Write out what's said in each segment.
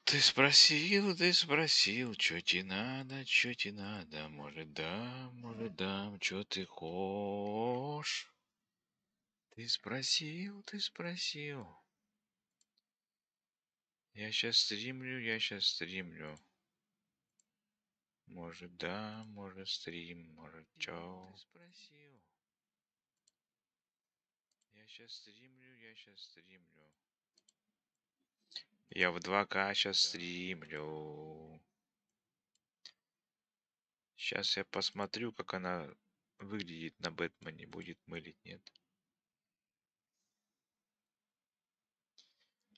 Ты спросил, что тебе надо, может дам, что ты хочешь. Ты спросил. Я сейчас стримлю. Может может стрим, может чё. Ты спросил. Я сейчас стримлю. Я в 2К сейчас стримлю. Сейчас я посмотрю, как она выглядит на Бэтмене. Будет мылить, нет?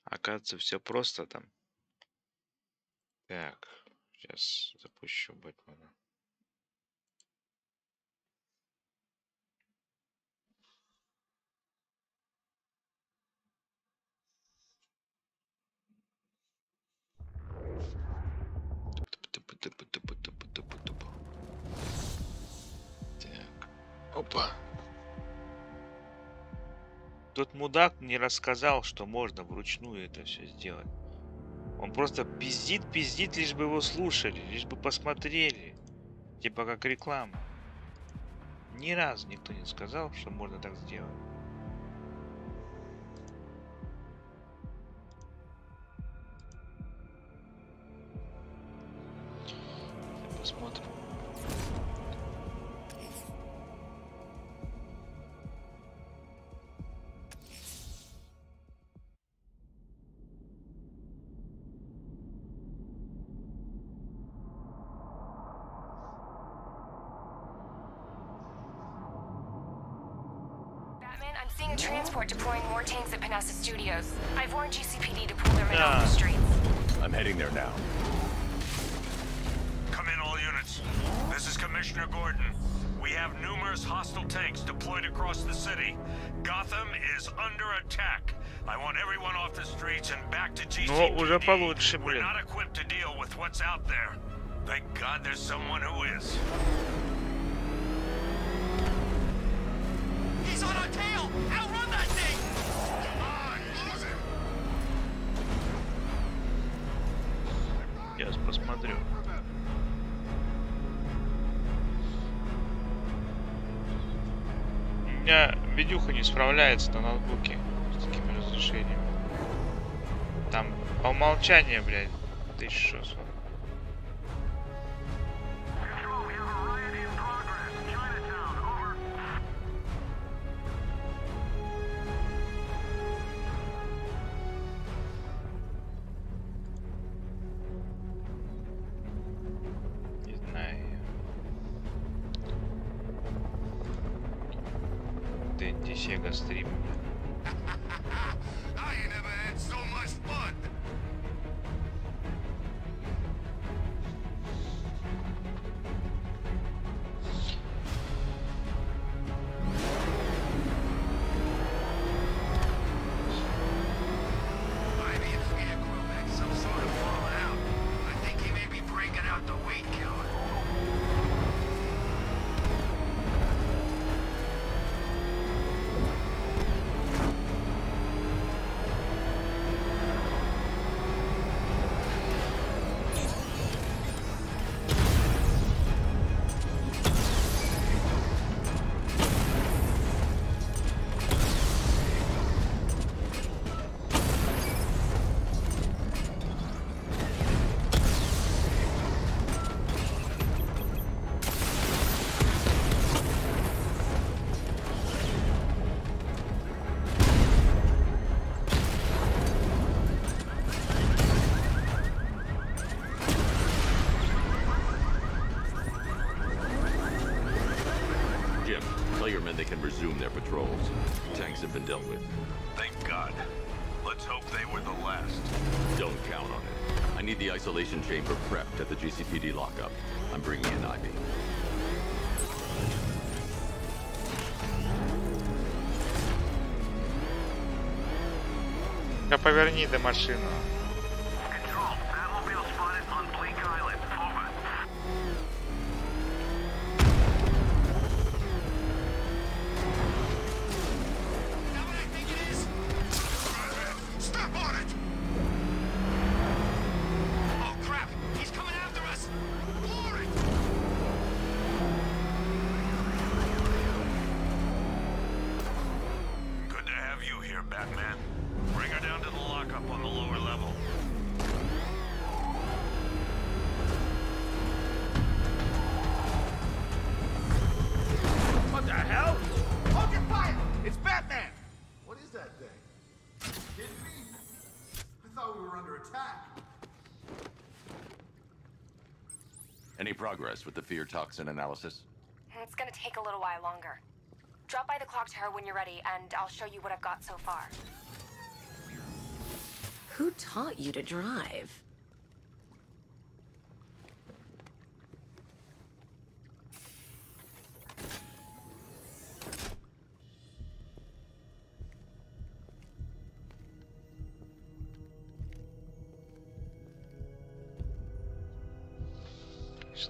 Оказывается, все просто там. Так, сейчас запущу Бэтмена. Так, опа. Тот мудак не рассказал, что можно вручную это все сделать. Он просто пиздит, лишь бы его слушали, лишь бы посмотрели. Типа как реклама. Ни разу никто не сказал, что можно так сделать. Посмотрим. Seeing a transport deploying more tanks at Panassa Studios. I've warned GCPD to pull their men off the streets. I'm heading there now. Come in, all units. This is Commissioner Gordon. We have numerous hostile tanks deployed across the city. Gotham is under attack. I want everyone off the streets and back to GCPD. Уже получше, блин. We're not equipped to deal with what's out there. Thank God there's someone who is. He's on our tail! Outrun that thing! Come on, lose him! Сейчас посмотрю. У меня видюха не справляется на ноутбуке с такими разрешениями. Там по умолчанию, блядь, 1600. Денди, Сега, стрим. They can resume their patrols. Tanks have been dealt with. Thank God. Let's hope they were the last. Don't count on it. I need the isolation chamber prepped at the GCPD lockup. I'm bringing in Ivy. Поверни до машину. Batman. Bring her down to the lockup on the lower level. What the hell? Open fire! It's Batman! What is that thing? Kidding me? I thought we were under attack. Any progress with the fear toxin analysis? It's gonna take a little while longer. Drop by the clock tower when you're ready, and I'll show you what I've got so far. Who taught you to drive?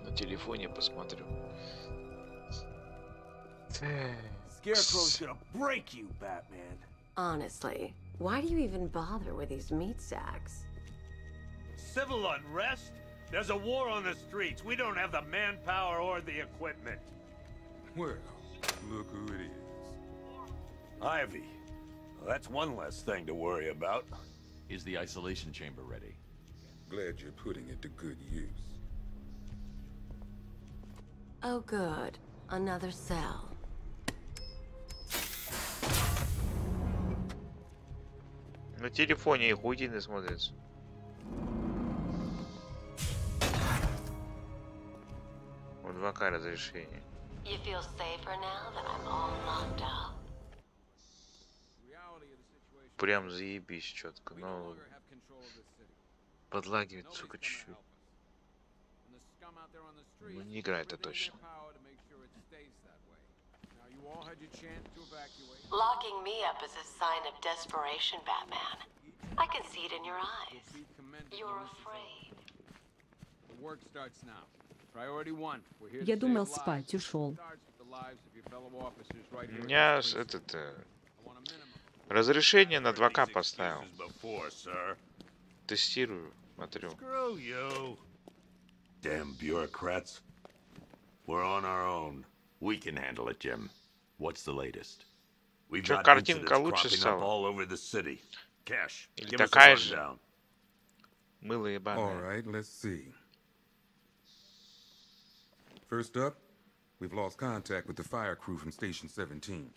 На телефоне посмотрю. Scarecrow's gonna break you, Batman. Honestly, why do you even bother with these meat sacks? Civil unrest? There's a war on the streets. We don't have the manpower or the equipment. Well, look who it is. Ivy. Well, that's one less thing to worry about. Is the isolation chamber ready? Glad you're putting it to good use. Oh good, another cell. На телефоне их утины смотрятся. В 2К разрешение. You feel safer now that I'm all locked up? Прям заебись четко, но подлагивает, сука, чуть-чуть. Ну, не играет это точно. Locking me up is a sign of desperation, Batman. I can see it in your eyes. You're afraid. Я думал спать, ушел. У меня разрешение на 2К поставил. Тестирую, смотрю. Damn bureaucrats. We're on our own. We can handle it, Jim. What's the latest? We've got картинка incidents лучше cropping up стала? all over the city. Cash, Или give us a такая же? rundown. Мыло All ебаное. right, let's see. First up, we've lost contact with the fire crew from Station 17.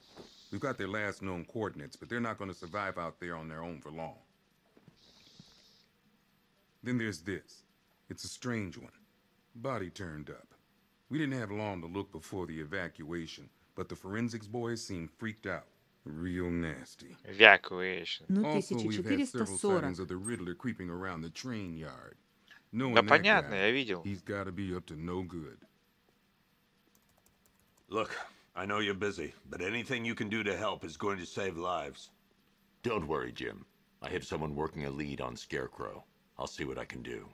We've got their last known coordinates, but they're not going to survive out there on their own for long. Then there's this. It's a strange one. Body turned up. We didn't have long to look before the evacuation, but the forensics boys seem freaked out. Real nasty. Evacuation. Ну, Also, we've had several 1440. sightings of the Riddler creeping around the train yard. Knowing Да that понятно, guy, я видел. he's got to be up to no good. Look, I know you're busy, but anything you can do to help is going to save lives. Don't worry, Jim. I have someone working a lead on Scarecrow. I'll see what I can do.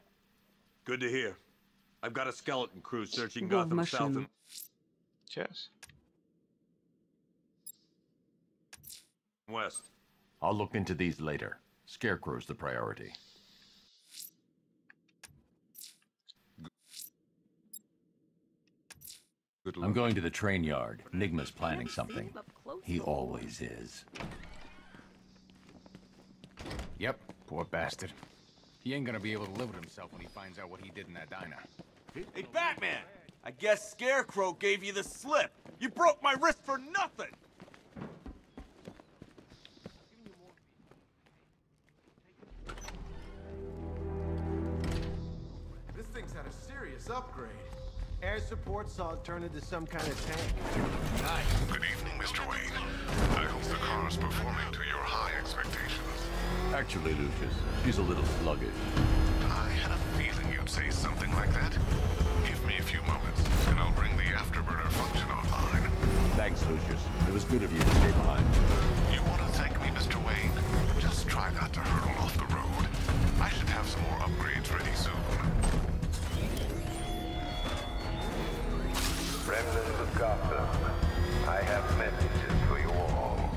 Good to hear. I've got a skeleton crew searching Go в Gotham South машину. and... Сейчас. West. I'll look into these later. Scarecrow's the priority. Good I'm luck. going to the train yard. Nigma's planning something. He always is. Yep, poor bastard. He ain't gonna be able to live with himself when he finds out what he did in that diner. Hey, Batman! I guess Scarecrow gave you the slip. You broke my wrist for nothing! This thing's had a serious upgrade. Air support saw it turn into some kind of tank. Good evening, Mr. Wayne. I hope the car is performing to your high expectations. Actually, Lucius, she's a little sluggish. I had a feeling you'd say something like that. Give me a few moments, and I'll bring the afterburner function online. Thanks, Lucius. It was good of you to stay behind. You want to thank me, Mr. Wayne? Just try not to hurtle off the road. I should have some more upgrades ready soon. Remnants of Gotham, I have messages for you all.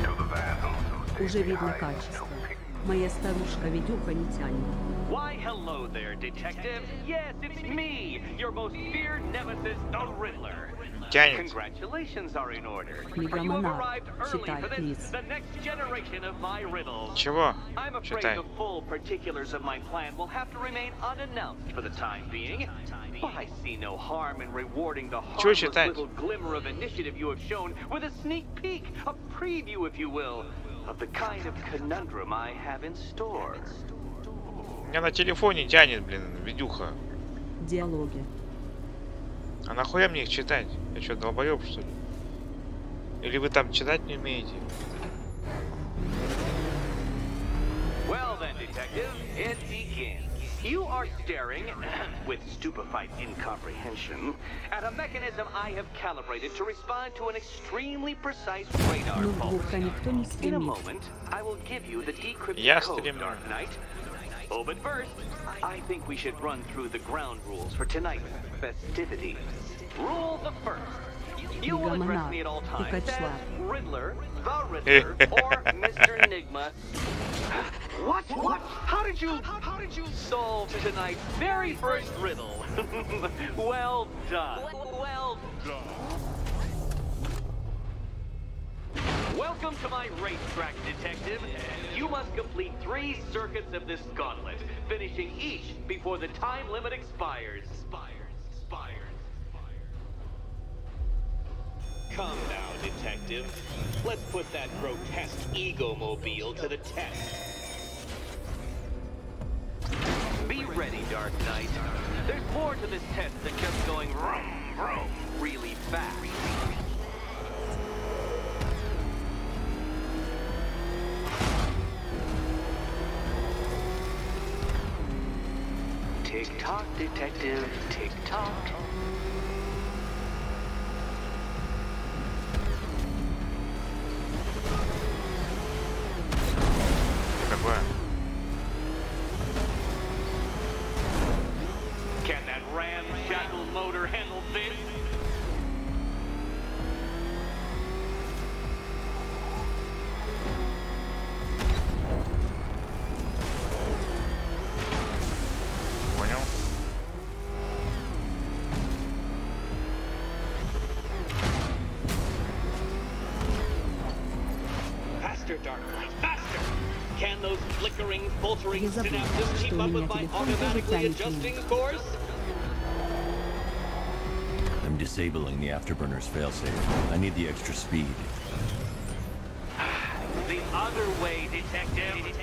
To the vandals who Уже видно качество. Моя старушка-видюха не тянет. Why, hello there, detective. Yes, it's me, your most feared nemesis, the Riddler. тянет. Мегамонарх, читай, плиз. Чего? I'm afraid Читай. the full particulars of my plan will have to remain unannounced for the time being. But I see no harm in rewarding the harmless little glimmer of initiative you have shown with a sneak peek, a preview, if you will, of the kind of conundrum I have in store. Меня на телефоне тянет, блин, видюха. Диалоги. А нахуя мне их читать? Я что, долбоёб, что ли? Или вы там читать не умеете? Well then, detective, it begins. You are staring, with stupefied incomprehension, at a mechanism I have calibrated to respond to an extremely precise radar pulse. In a moment, I will give you the decrypted code, Dark Knight. Oh, but first, I think we should run through the ground rules for tonight's festivities. Rule the first. You will address me at all times as Riddler, the Riddler, or Mr. Enigma. What? How did you solve tonight's very first riddle? Well done. Well done. Welcome to my racetrack, detective. You must complete 3 circuits of this gauntlet, finishing each before the time limit expires. Come now, detective. Let's put that grotesque ego-mobile to the test. Be ready, Dark Knight. There's more to this test than just going vroom, vroom really fast. Tick-tock, detective, tick-tock. Can that ramshackle motor handle this? Понял. Faster, Dark Knight, faster! Can those flickering, faltering synapses keep up with my automatically adjusting course? I'm disabling the afterburner's failsafe. I need the extra speed. The other way, detective.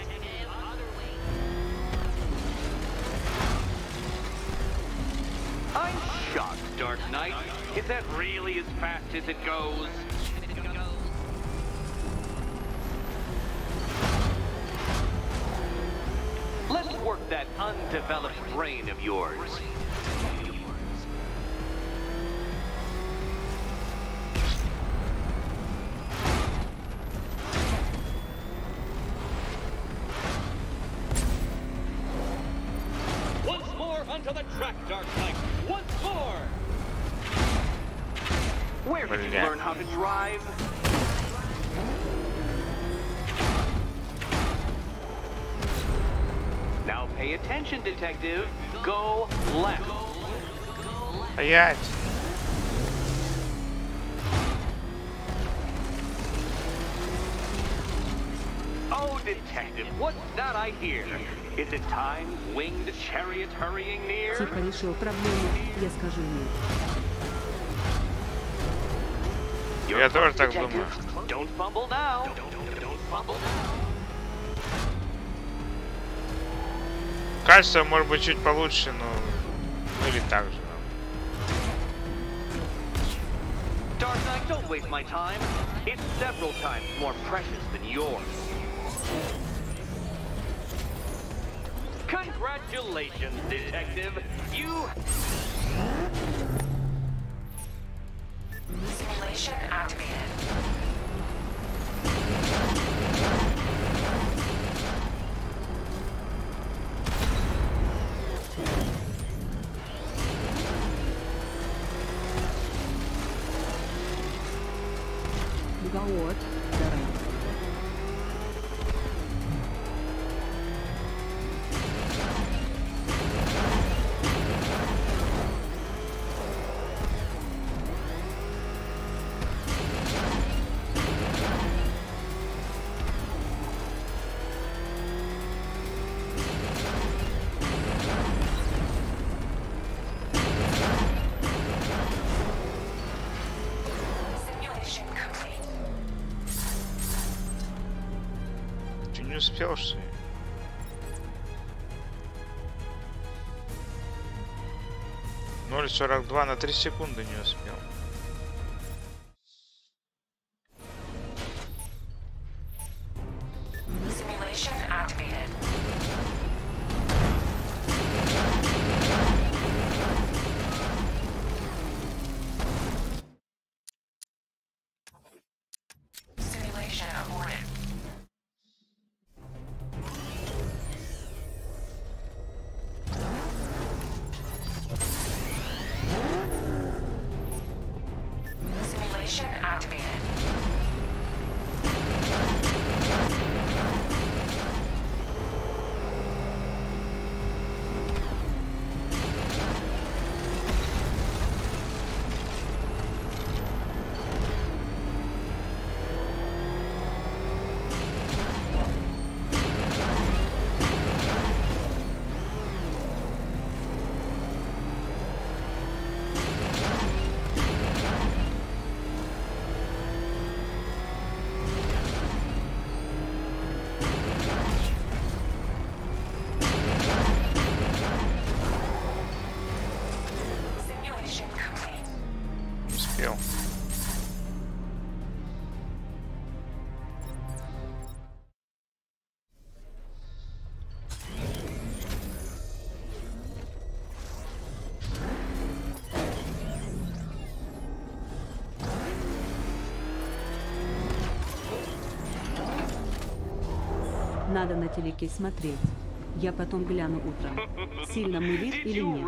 I'm shocked, Dark Knight. Is that really as fast as it goes? Let's work that undeveloped brain of yours. Once more onto the track, Dark Knight. Once more! Where did you learn how to drive? Now pay attention, detective. Go left. Стоять. Oh, detective, what's that I hear? Is it time, winged chariot hurrying near? Типа решил проблему, я скажу нет. Я тоже так думаю. Don't fumble now. Don't fumble now. Кажется, может быть, чуть получше, но... Ну или так же. Dark Knight, don't waste my time. It's several times more precious than yours. Congratulations, detective. You... Simulation activated. Уголок. Не успел, что ли? Ноль 42 на 3 секунды не успел. Simulation activated. Simulation aborted. Simulation activated. Успел. Надо на телеке смотреть. Я потом гляну утром. Сильно мылит или нет?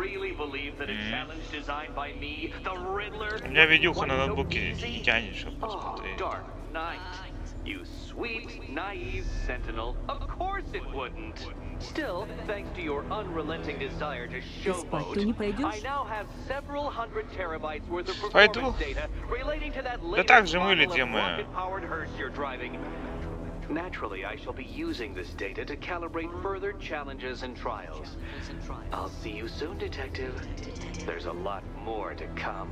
У меня видюха на ноутбуке не тянет, чтобы посмотреть. You sweet, naive sentinel. Of course it wouldn't. Still, thanks to your unrelenting desire to showboat, I now have several hundred terabytes worth of performance data relating to that latest model of rocket-powered hearse you're driving. Naturally, I shall be using this data to calibrate further challenges and trials. I'll see you soon, Detective. There's a lot more to come.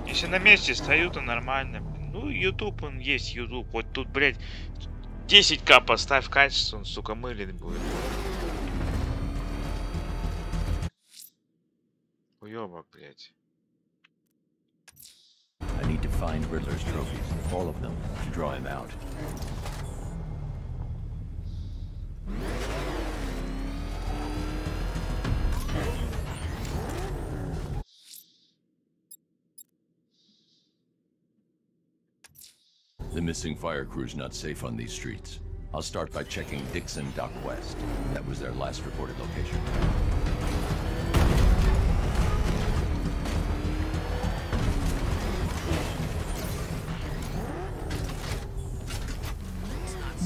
Если на месте стою, то нормально. Ну, YouTube, он есть YouTube. Вот тут, блядь, 10К поставь качество, он, сука, мылит будет. Уёбок, блядь. I need to find Riddler's trophies, all of them, to draw him out. The missing fire crew's not safe on these streets. I'll start by checking Dixon Dock West. That was their last reported location.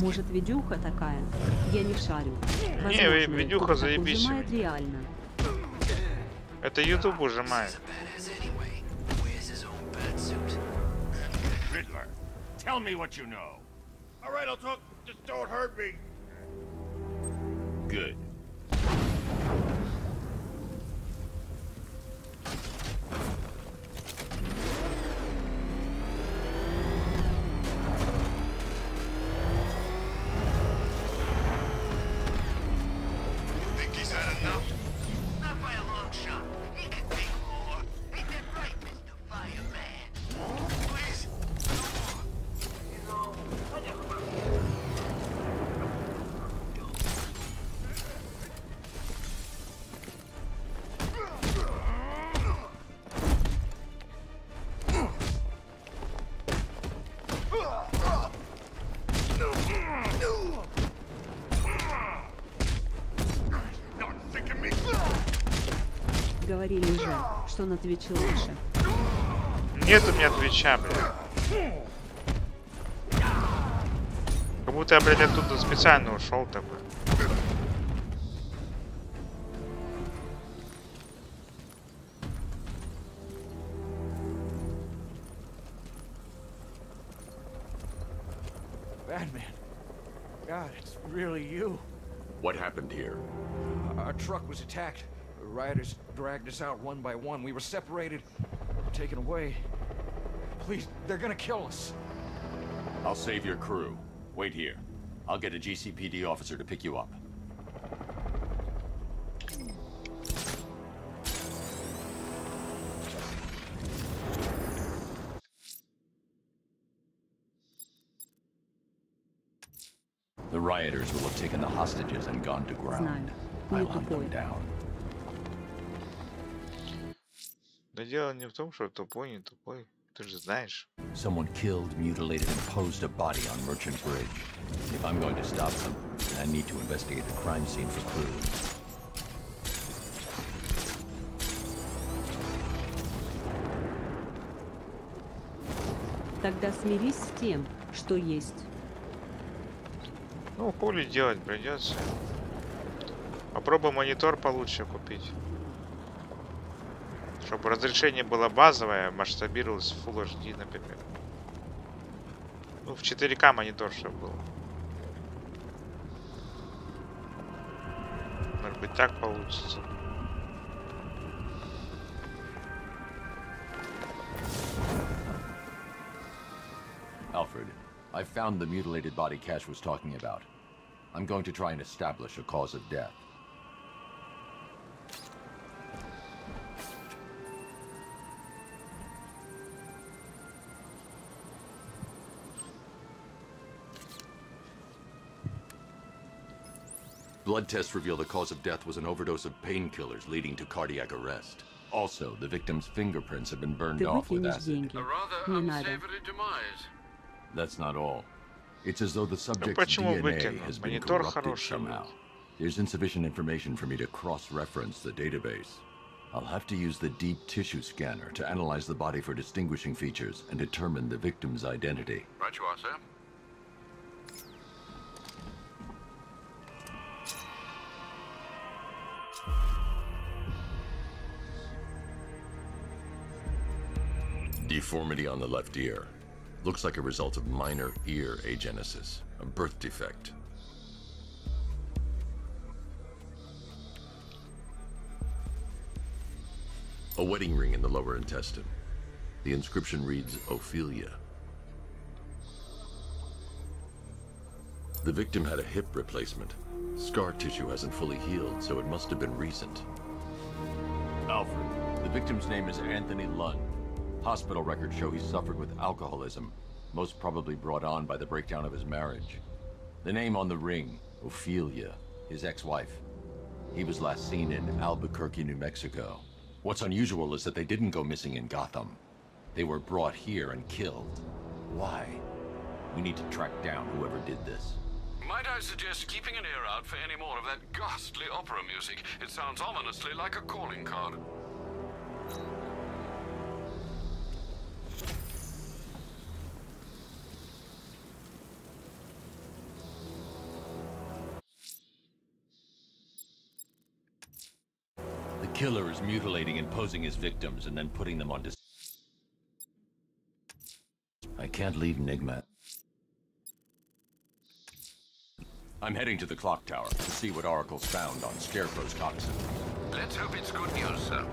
Может, видюха такая? Я не шарю. Не, видюха заебись. Реально. Это YouTube ужимает. Riddler, tell me what you know. All right, I'll talk. Just don't hurt me. Good. Think he's had enough? Not by a long shot. He can take more. Ain't that right, Mr. Fireman? Please, no more. You know, I never... Говорили же, что на Твиче лучше. Нет у меня Твича, блядь. Как будто я, блядь, оттуда специально ушел такой. Batman. God, it's really you. What happened here? Our truck was attacked. Rioters dragged us out one by one. We were separated, taken away. Please, they're gonna kill us. I'll save your crew. Wait here. I'll get a GCPD officer to pick you up. The rioters will have taken the hostages and gone to ground. I'll hunt them down. Да дело не в том, что тупой, не тупой. Ты же знаешь. Someone killed, mutilated, and posed a body on Merchant Bridge. If I'm going to stop them, I need to investigate the crime scene for clues. Тогда смирись с тем, что есть. Ну, хули делать придется. Попробуй монитор получше купить. Чтобы разрешение было базовое, масштабировалось в Full HD, например. Ну, в 4К монитор, чтобы был. Может быть, так получится. Alfred, I found the mutilated body Cash was talking about. I'm going to try and establish a cause of death. Blood tests reveal the cause of death was an overdose of painkillers leading to cardiac arrest. Also, the victim's fingerprints have been burned off with acid. A rather unsavory demise. That's not all. It's as though the subject's DNA has been corrupted somehow. There's insufficient information for me to cross-reference the database. I'll have to use the deep tissue scanner to analyze the body for distinguishing features and determine the victim's identity. Right you are, sir. Deformity on the left ear. Looks like a result of minor ear agenesis, a birth defect. A wedding ring in the lower intestine. The inscription reads, Ophelia. The victim had a hip replacement. Scar tissue hasn't fully healed, so it must have been recent. Alfred, the victim's name is Anthony Lund. Hospital records show he suffered with alcoholism, most probably brought on by the breakdown of his marriage. The name on the ring, Ophelia, his ex-wife. He was last seen in Albuquerque, New Mexico. What's unusual is that they didn't go missing in Gotham. They were brought here and killed. Why? We need to track down whoever did this. Might I suggest keeping an ear out for any more of that ghastly opera music? It sounds ominously like a calling card. The killer is mutilating and posing his victims and then putting them on display. I can't leave Nigma. I'm heading to the clock tower to see what Oracle's found on Scarecrow's toxin. Let's hope it's good news, sir.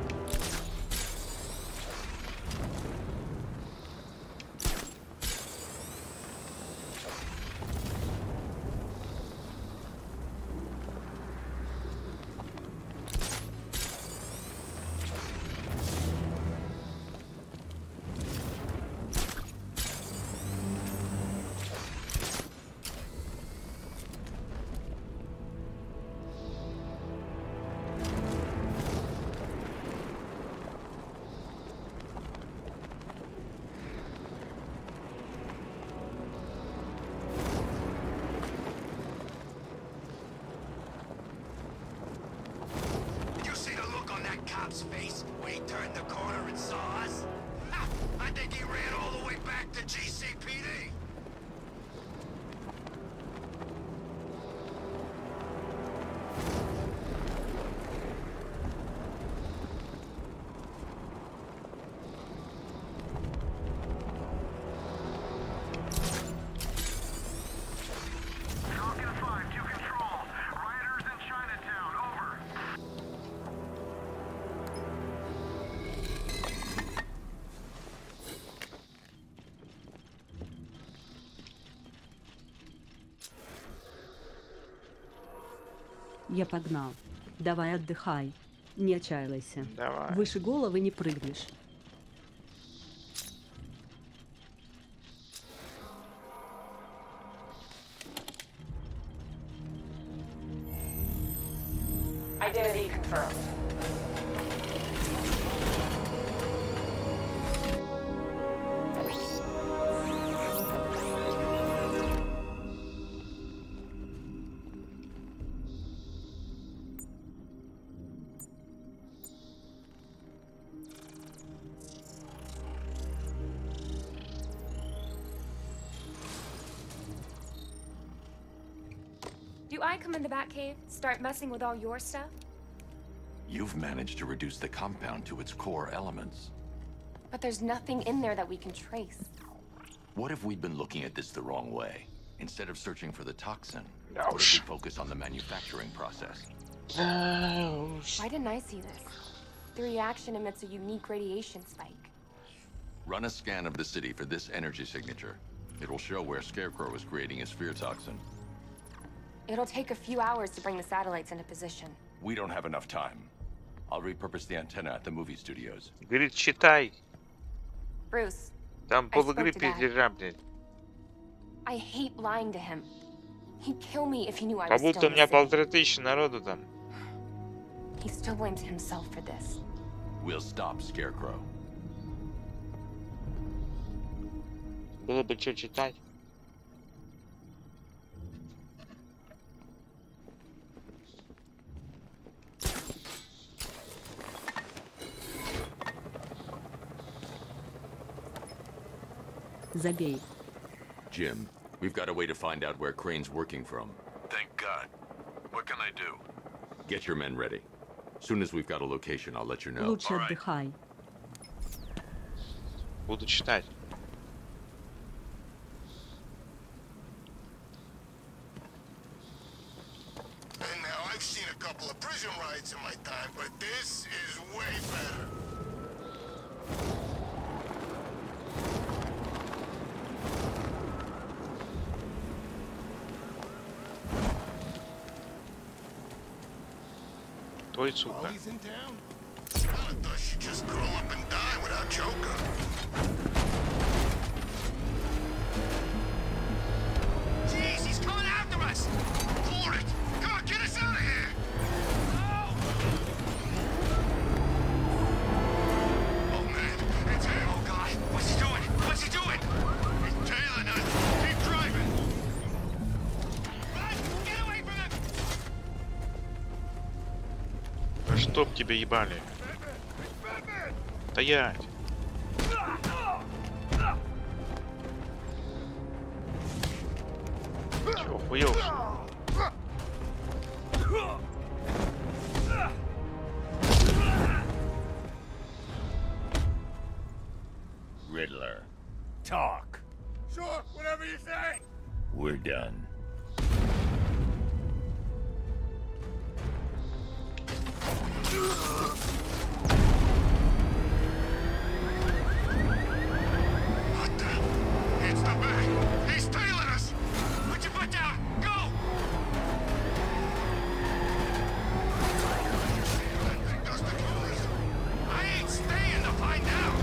Cop's face when he turned the corner and saw us? Ha! I think he ran all the way back to GCPD. Falcon 5 to control. Rioters in Chinatown, over. Я погнал. Давай отдыхай. Не отчаивайся. Давай. Выше головы не прыгнешь. Identity confirmed. Do I come in the Batcave, start messing with all your stuff? You've managed to reduce the compound to its core elements. But there's nothing in there that we can trace. What if we've been looking at this the wrong way? Instead of searching for the toxin, what if we focus on the manufacturing process? Why didn't I see this? The reaction emits a unique radiation spike. Run a scan of the city for this energy signature. It will show where Scarecrow is creating his fear toxin. It'll take a few hours to bring the satellites into position. We don't have enough time. I'll repurpose the antenna at the movie studios. Говорит, читай. Bruce, Там полигры пиздежа, блядь. I hate lying to him. He'd kill me if he knew I Как was будто still у меня missing. 1500 народу там. He still blames himself for this. We'll stop Scarecrow. Было бы что читать. Забей. Jim, we've got a way to find out where Crane's working from. Thank God. What can I do? Get your men ready. Soon as we've got a location, I'll let you know. Лучше отдыхай. Буду читать. And now I've seen a couple of prison riots in my time, but this is way better. Той, сука. He's in town. I thought she'd just grow up and die without Joker. Jeez, he's coming after us! Hold it! Come on, get us out of here! Oh man, it's him! Oh God, what's he doing? What's he doing? He's tailing us! Keep driving! Run! Get away from him! Да чтоб тебя ебали. Стоять. Чё, охуелся? Riddler. Talk. Sure, whatever you say! We're done. What the? It's the back! He's tailing us! Put your foot down! Go! I ain't staying to find out!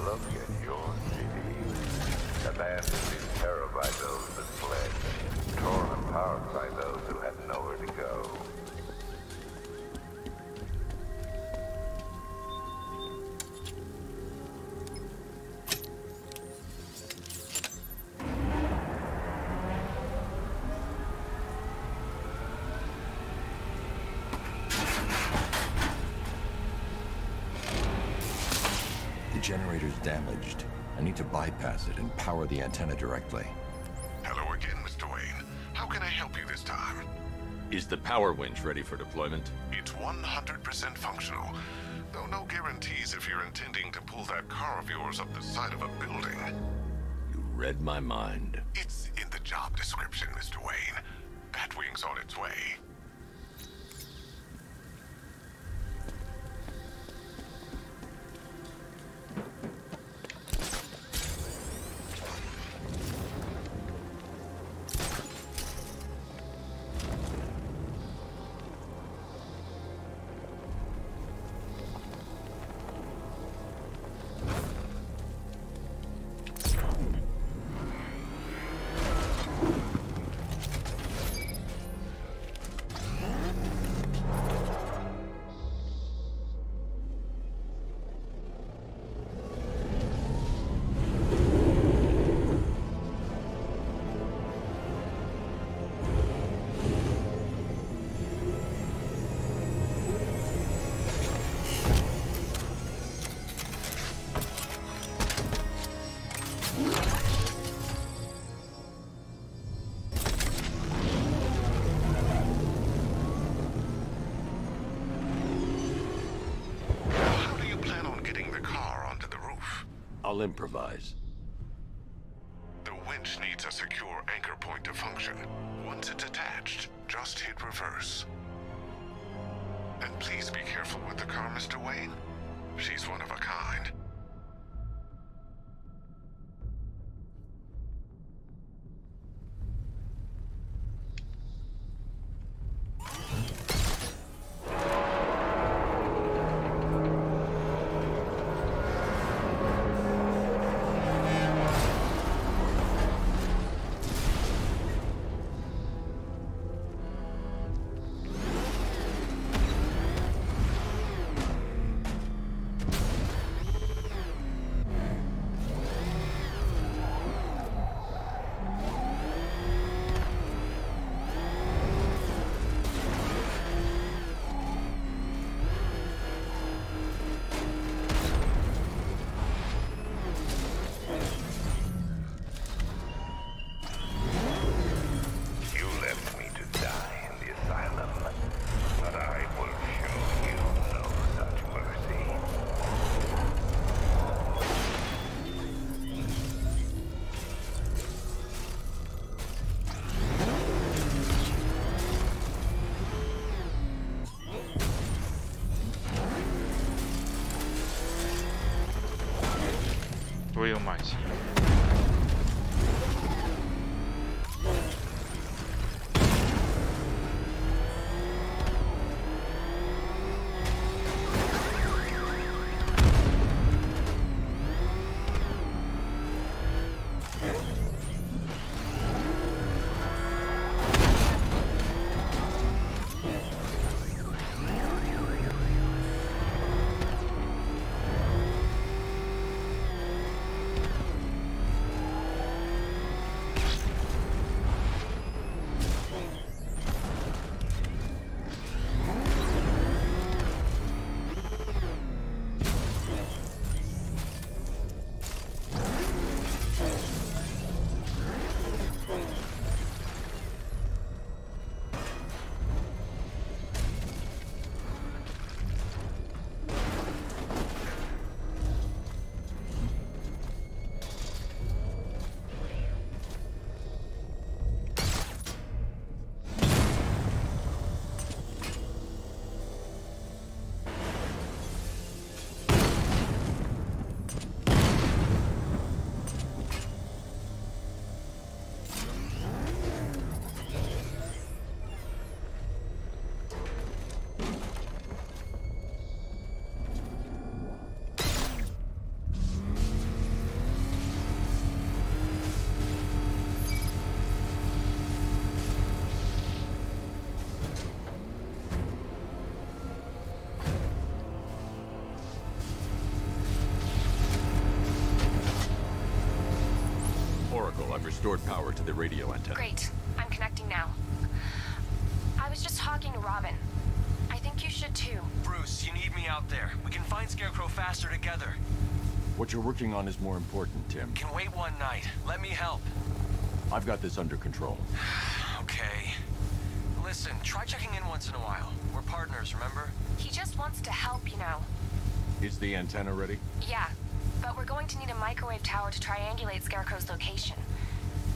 Look at your city. Abandoned in terror by those that fled, torn apart by those who had nowhere to go. The generator's damaged. I need to bypass it and power the antenna directly. Hello again, Mr. Wayne. How can I help you this time? Is the power winch ready for deployment? It's 100% functional, though no guarantees if you're intending to pull that car of yours up the side of a building. You read my mind. It's in the job description, Mr. Wayne. Batwing's on its way. I'll improvise. The winch needs a secure anchor point to function. Once it's attached, just hit reverse. And please be careful with the car, Mr. Wayne. She's one of a kind. Твою мать. I've restored power to the radio antenna. Great. I'm connecting now. I was just talking to Robin. I think you should too. Bruce, you need me out there. We can find Scarecrow faster together. What you're working on is more important, Tim. Can wait one night. Let me help. I've got this under control. Okay. Listen, try checking in once in a while. We're partners, remember? He just wants to help, you know. Is the antenna ready? Yeah, but we're going to need a microwave tower to triangulate Scarecrow's location.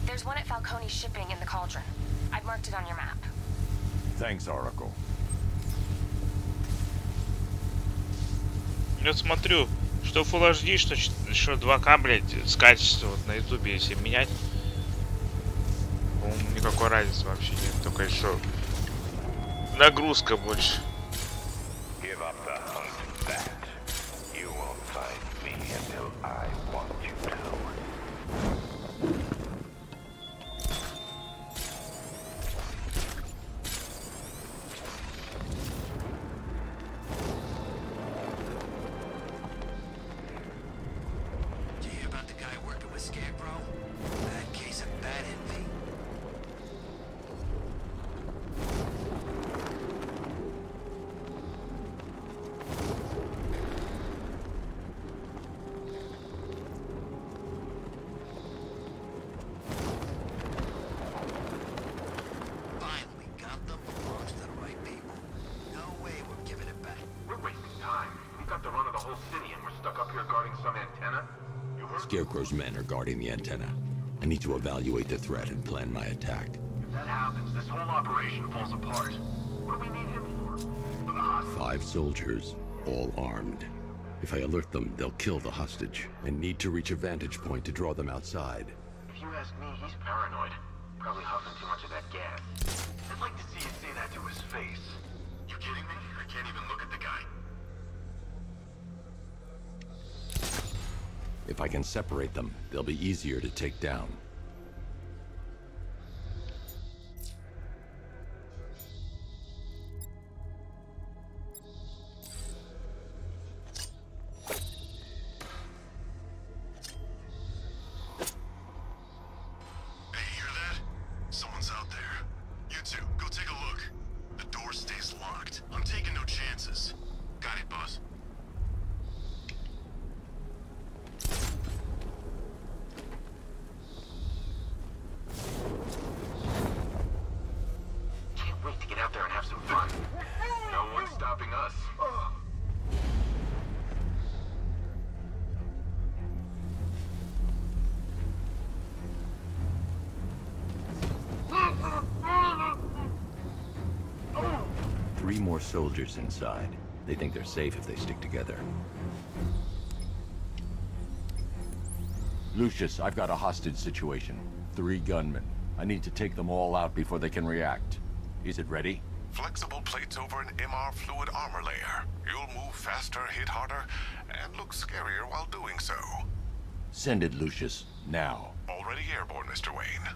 There's one at Falcone's shipping in the Cauldron. I've marked it on your map. Thanks, Oracle. Я смотрю, что Full HD, что 2К, блядь, с качеством вот на ютубе, если менять, по-моему, никакой разницы вообще нет, только еще нагрузка больше. Scarecrow's men are guarding the antenna. I need to evaluate the threat and plan my attack. If that happens, this whole operation falls apart. What do we need him for? 5 soldiers, all armed. If I alert them, they'll kill the hostage, and need to reach a vantage point to draw them outside. If you ask me, he's paranoid. Probably huffing too much of that gas. I'd like to see you say that to his face. You kidding me? I can't even look at the guy. If I can separate them, they'll be easier to take down. Soldiers inside. They think they're safe if they stick together. Lucius, I've got a hostage situation. 3 gunmen. I need to take them all out before they can react. Is it ready? Flexible plates over an MR fluid armor layer. You'll move faster, hit harder, and look scarier while doing so. Send it, Lucius. Now. Already airborne, Mr. Wayne.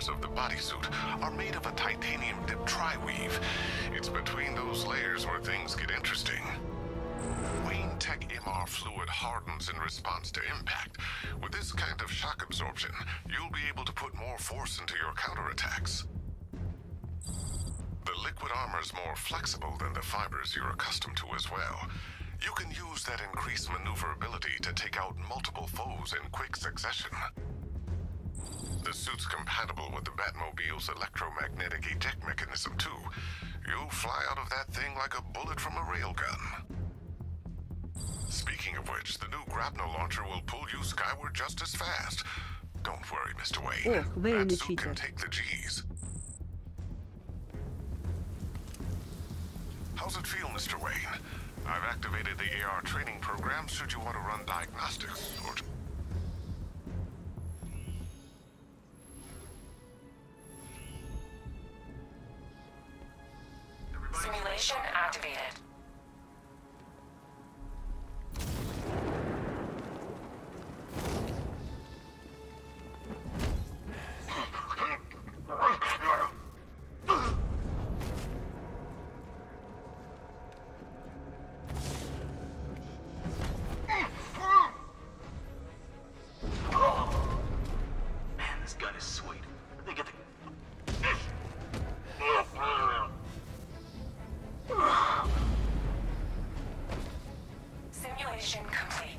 Of the bodysuit are made of a titanium dip tri-weave. It's between those layers where things get interesting. Wayne Tech MR fluid hardens in response to impact. With this kind of shock absorption, you'll be able to put more force into your counterattacks. The liquid armor's more flexible than the fibers you're accustomed to as well. You can use that increased maneuverability to take out multiple foes in quick succession. The suit's compatible with the Batmobile's electromagnetic eject mechanism, too. You'll fly out of that thing like a bullet from a railgun. Speaking of which, the new grapnel launcher will pull you skyward just as fast. Don't worry, Mr. Wayne. Ох, Вейн That suit can читер. take the G's. How's it feel, Mr. Wayne? I've activated the AR training program should you want to run diagnostics or... Simulation activated. Man, this gun is sweet. I think it's Simulation complete.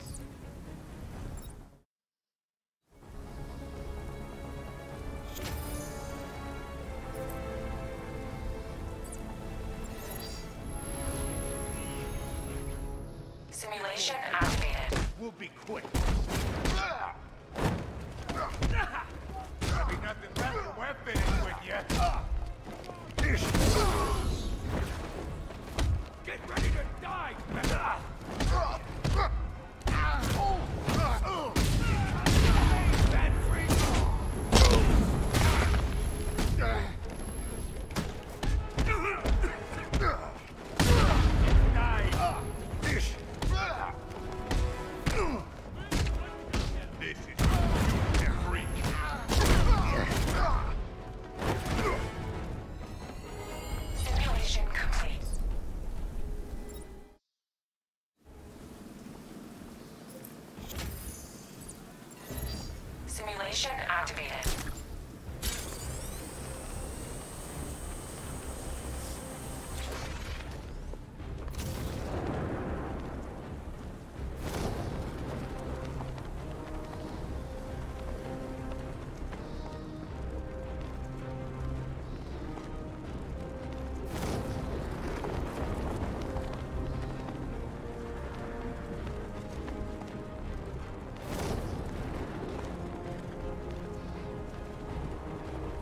Simulation activated. We'll be quick. There'll be nothing left when we're finished with you. Get ready to die! That freak! Simulation complete. Simulation activated.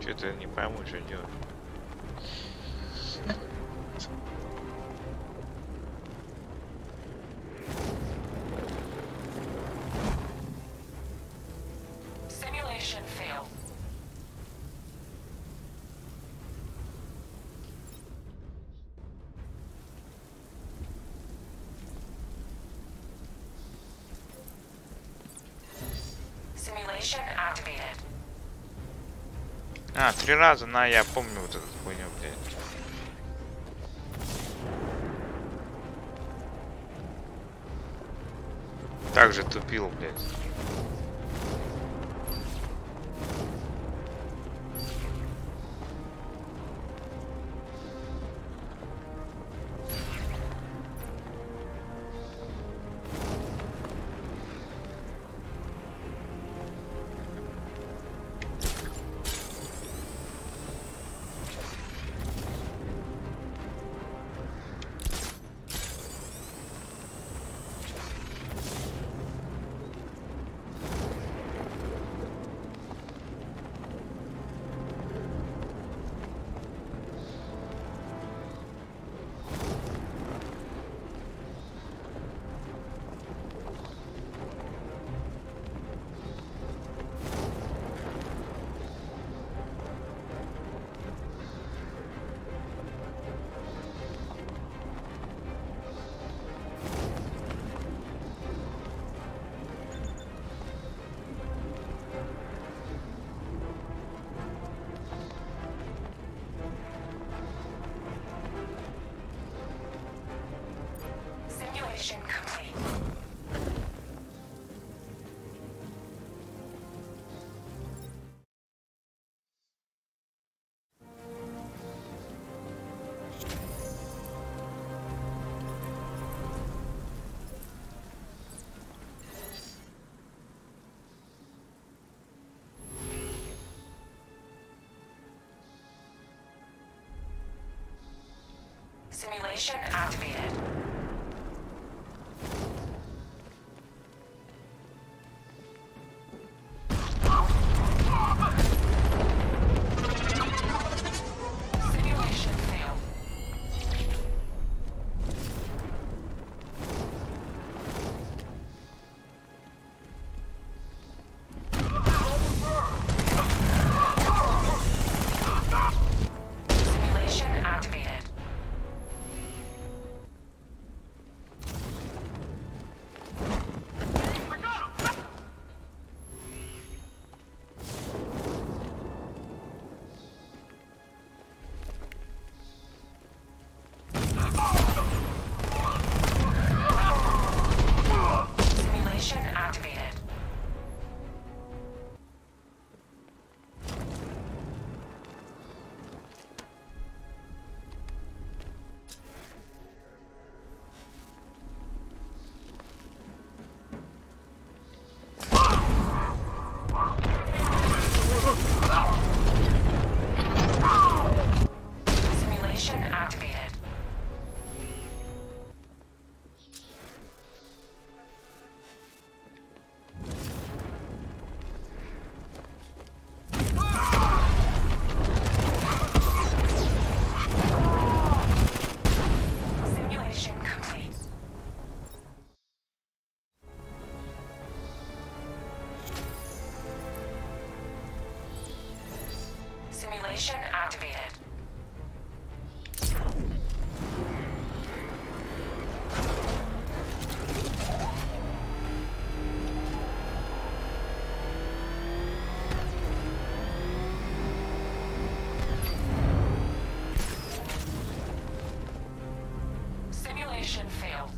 Что-то не пойму, что делать. Simulation failed. Simulation activated. А, 3 раза, на, я помню вот эту хуйню, блядь. Так же тупил, блядь. Simulation complete. Simulation activated. Simulation activated. Simulation failed.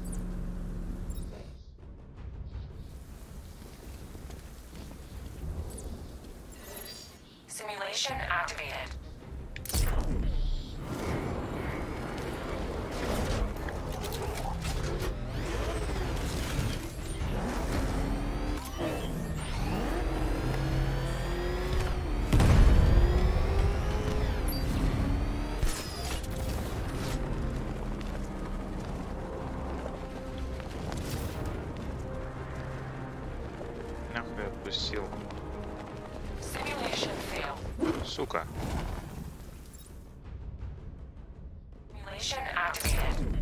Simulation activated. Нахуй отпустил. Simulation failed. Сука. Simulation activated.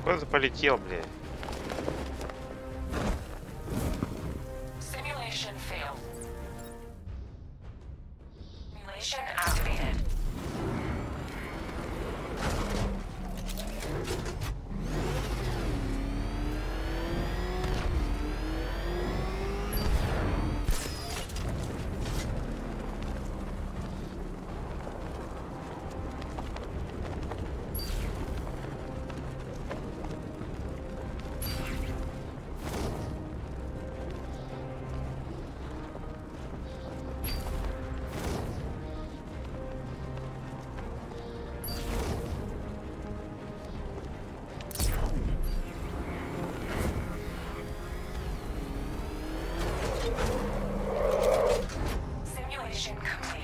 Куда-то полетел, блядь. Simulation failed. Simulation activated. Simulation complete.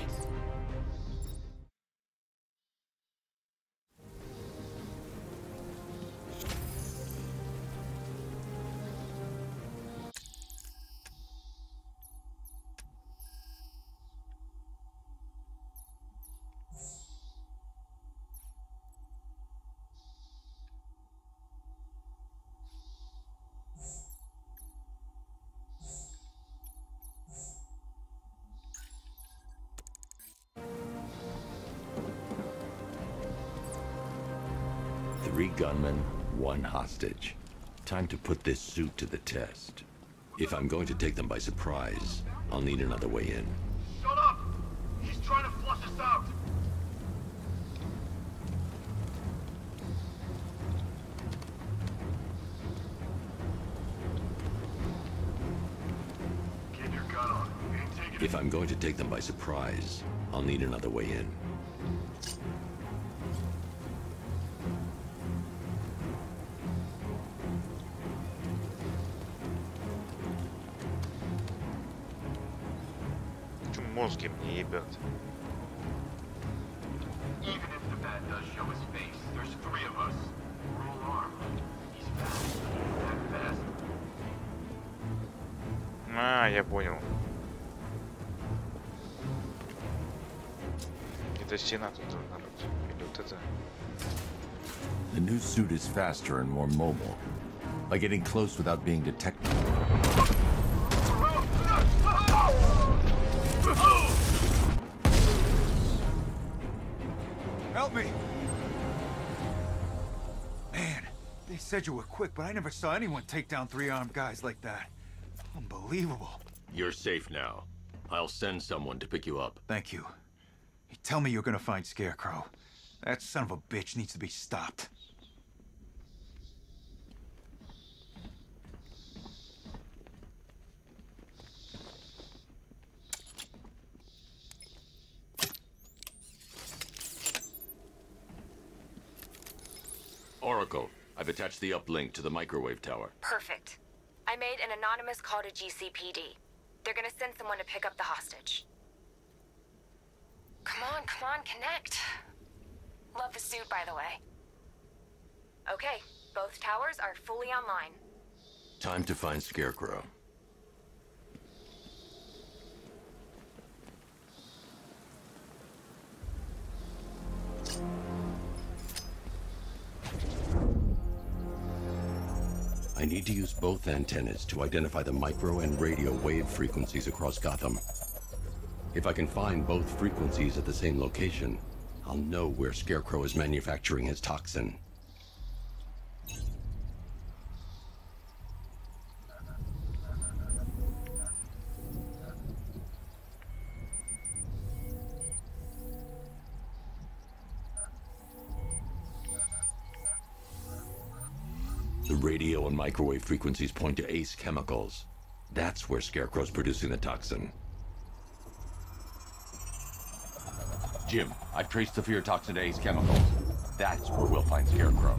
Three gunmen, one hostage. Time to put this suit to the test. If I'm going to take them by surprise, I'll need another way in. Shut up! He's trying to flush us out! Keep your gun on. We ain't taking If I'm going to take them by surprise, I'll need another way in. Чё мозги мне ебят? Even if the bat does show his face, there's three of us. We're all armed. He's fast. That fast. А, я понял. Это стена тут должна быть. Или вот это. The new suit is faster and more mobile. By getting close without being detected. Help me! Man, they said you were quick, but I never saw anyone take down three armed guys like that. Unbelievable. You're safe now. I'll send someone to pick you up. Thank you. Hey, tell me you're gonna find Scarecrow. That son of a bitch needs to be stopped. Oracle, I've attached the uplink to the microwave tower. Perfect. I made an anonymous call to GCPD. They're gonna send someone to pick up the hostage. Come on, connect. Love the suit, by the way. Okay, both towers are fully online. Time to find Scarecrow. I need to use both antennas to identify the micro and radio wave frequencies across Gotham. If I can find both frequencies at the same location, I'll know where Scarecrow is manufacturing his toxin. The radio and microwave frequencies point to Ace Chemicals. That's where Scarecrow's producing the toxin. Jim, I've traced the fear toxin to Ace Chemicals. That's where we'll find Scarecrow.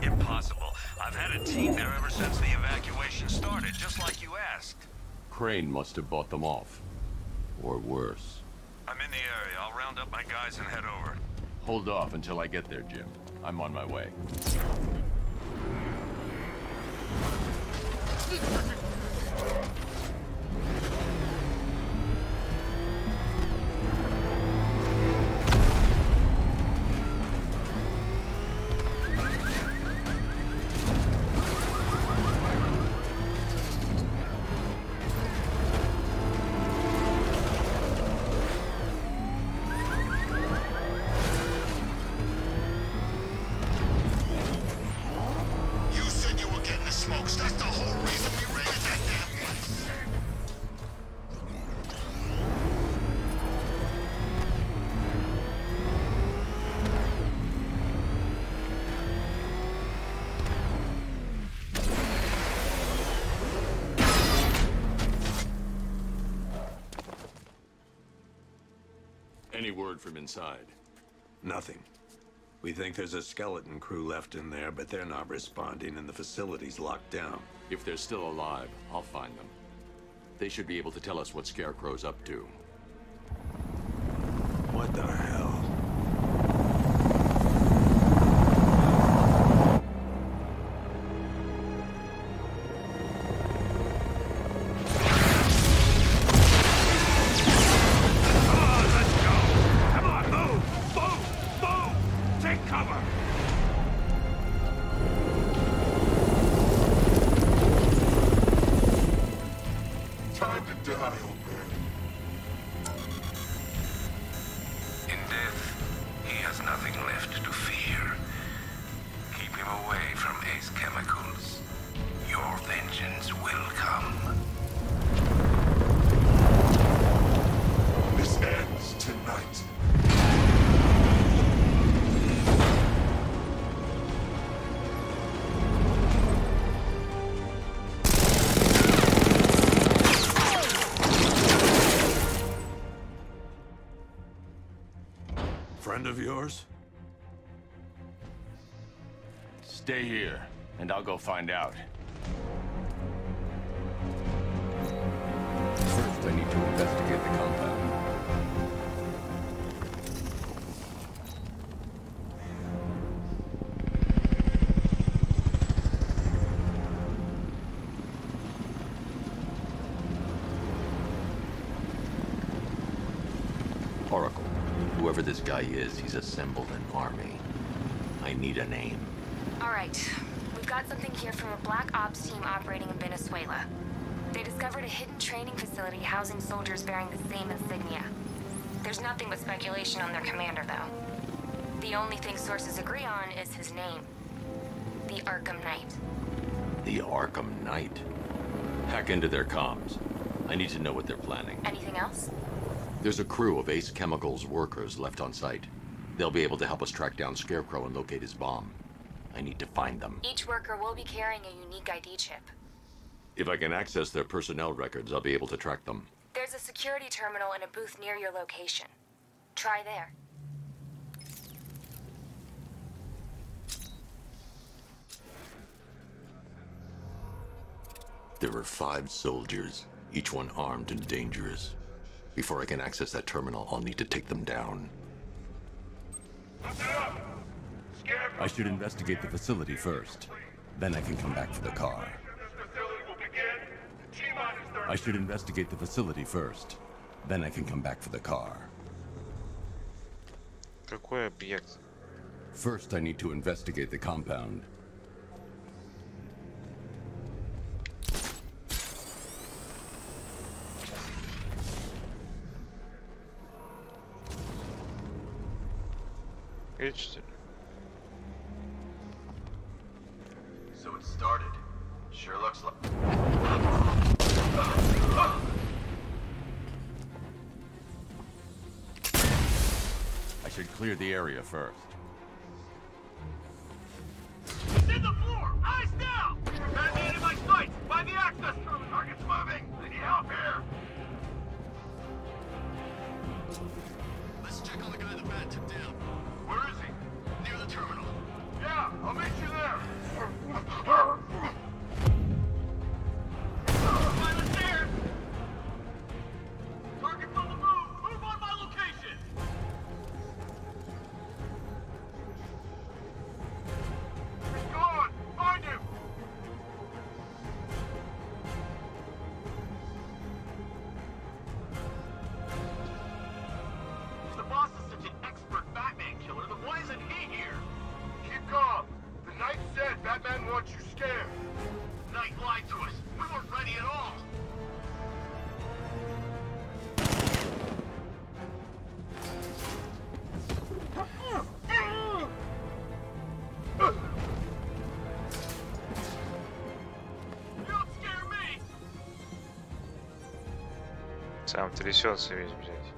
Impossible. I've had a team there ever since the evacuation started, just like you asked. Crane must have bought them off. Or worse. I'm in the area. I'll round up my guys and head over. Hold off until I get there, Jim. I'm on my way. Any word from inside? Nothing. We think there's a skeleton crew left in there, but they're not responding and the facility's locked down. If they're still alive, I'll find them. They should be able to tell us what Scarecrow's up to. What the hell? Friend of yours? Stay here, and I'll go find out. First, I need to investigate the compound. Oracle. Whoever this guy is, he's assembled an army. I need a name. All right. We've got something here from a black ops team operating in Venezuela. They discovered a hidden training facility housing soldiers bearing the same insignia. There's nothing but speculation on their commander, though. The only thing sources agree on is his name. The Arkham Knight. The Arkham Knight? Hack into their comms. I need to know what they're planning. Anything else? There's a crew of Ace Chemicals workers left on site. They'll be able to help us track down Scarecrow and locate his bomb. I need to find them. Each worker will be carrying a unique ID chip. If I can access their personnel records, I'll be able to track them. There's a security terminal in a booth near your location. Try there. There are 5 soldiers, each one armed and dangerous. Before I can access that terminal, I'll need to take them down. I should investigate the facility first. Then I can come back for the car. I should investigate the facility first. Then I can come back for the car. Какой объект? First, I need to investigate the compound. So it started. Sure looks like... I should clear the area first. It's in the floor! Eyes down! Batman in my sights! By the access tunnel! Target's moving! I need help here! Let's check on the guy the bat took down. Where is he? Near the terminal. Yeah, I'll meet you there! Find the stairs! Target's on the move! Move on my location! He's gone! Find him! The boss is such an expert Batman killer, then why isn't he here? Keep calm. The Knight said Batman wants you scared. Knight lied to us. We weren't ready at all. You don't scare me! Сам трясется весь, блядь.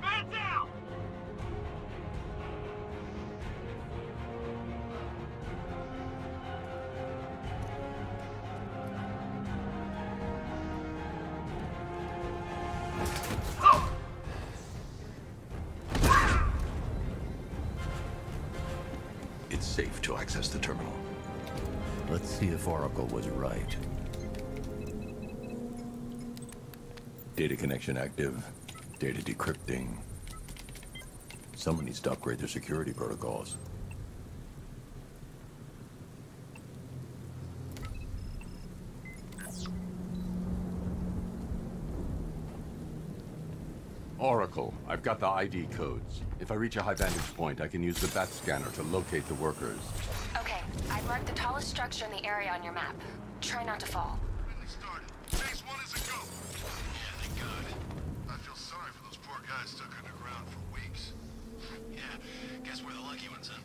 Man down! It's safe to access the terminal. Let's see if Oracle was right. Data connection active. Data decrypting. Someone needs to upgrade their security protocols. Oracle, I've got the ID codes. If I reach a high vantage point, I can use the bat scanner to locate the workers. Okay, I've marked the tallest structure in the area on your map. Try not to fall. Phase 1 is a go. Yeah, thank God. I feel sorry for those poor guys stuck underground for weeks. Yeah, guess we're the lucky ones, huh?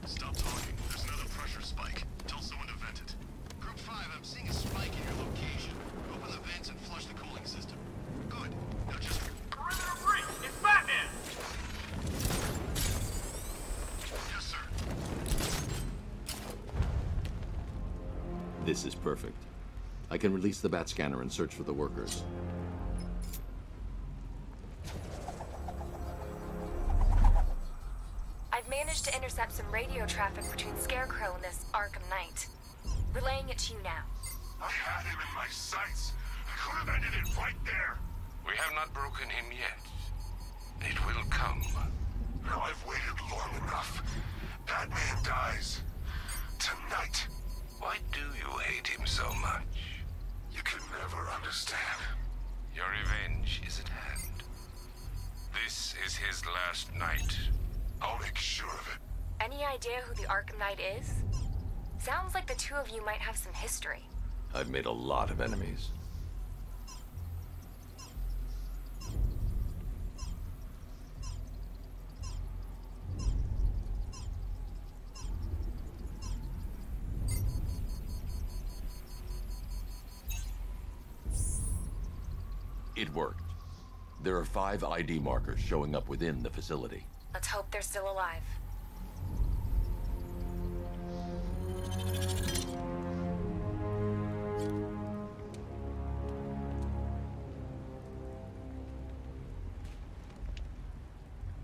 Stop talking. There's another pressure spike. Tell someone to vent it. Group 5, I'm seeing a spike in your location. Open the vents and flush the cooling system. Good. Now just... Perimeter breach! It's Batman! Yes, sir. This is perfect. I can release the bat scanner and search for the workers. I've managed to intercept some radio traffic between Scarecrow and this Arkham Knight. Relaying it to you now. I had him in my sights. I could have ended it right there. We have not broken him yet. It will come. Now I've waited long enough. Batman dies. Tonight. Why do you hate him so much? You can never understand. Your revenge is at hand. This is his last night. I'll make sure of it. Any idea who the Arkham Knight is? Sounds like the two of you might have some history. I've made a lot of enemies. It worked. There are 5 ID markers showing up within the facility. Let's hope they're still alive.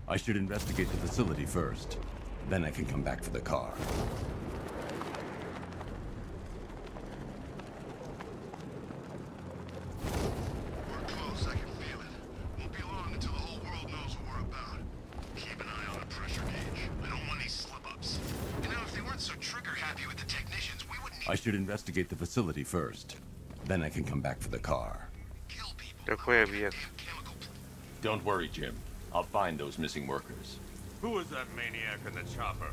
I should investigate the facility first. Then I can come back for the car. We're close, I can feel it. Won't be long until the whole world knows what we're about. Keep an eye on the pressure gauge. I don't want any slip-ups. You know, if they weren't so trigger-happy with the technicians, we wouldn't I should investigate the facility first. Then I can come back for the car. Какой объект? Don't worry, Jim. I'll find those missing workers. Who is that maniac in the chopper?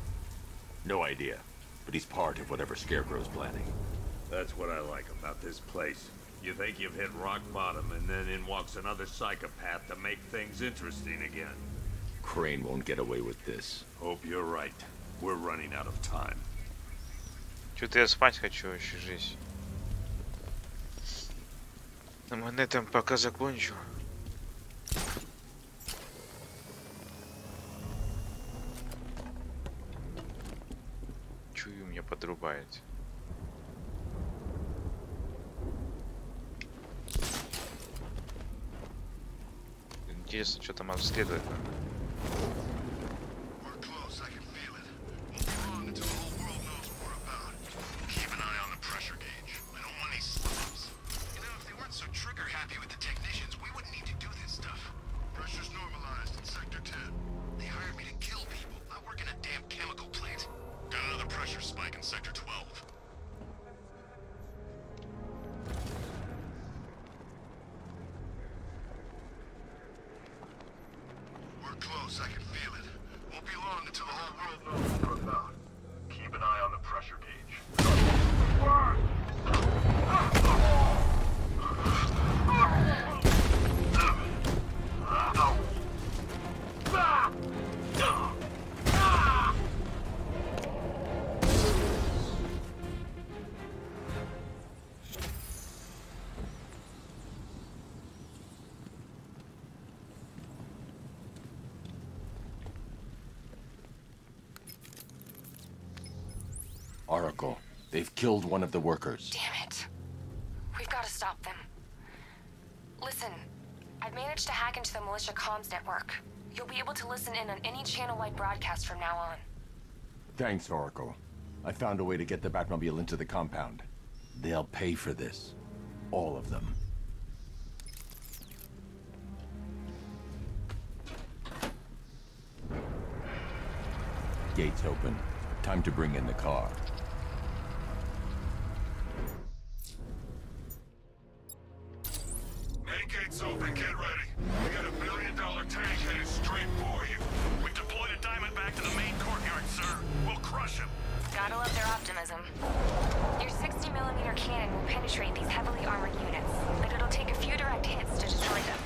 No idea, but he's part of whatever Scarecrow's planning. That's what I like about this place. You think you've hit rock bottom, and then in walks another psychopath to make things interesting again. Crane won't get away with this. Hope you're right. We're running out of time. Что-то я спать хочу вообще, жизнь. Но мы на этом пока закончу. Чую, меня подрубает. Интересно, что там обследовать надо. Oracle, they've killed one of the workers. Damn it. We've got to stop them. Listen, I've managed to hack into the militia comms network. You'll be able to listen in on any channel-wide broadcast from now on. Thanks, Oracle. I found a way to get the Batmobile into the compound. They'll pay for this. All of them. Gates open. Time to bring in the car. Main gates open, get ready. We got $1 million tank headed straight for you. We've deployed a diamond back to the main courtyard, sir. We'll crush him. Gotta love their optimism. Your 60mm cannon will penetrate these heavily armored units, but it'll take a few direct hits to destroy them.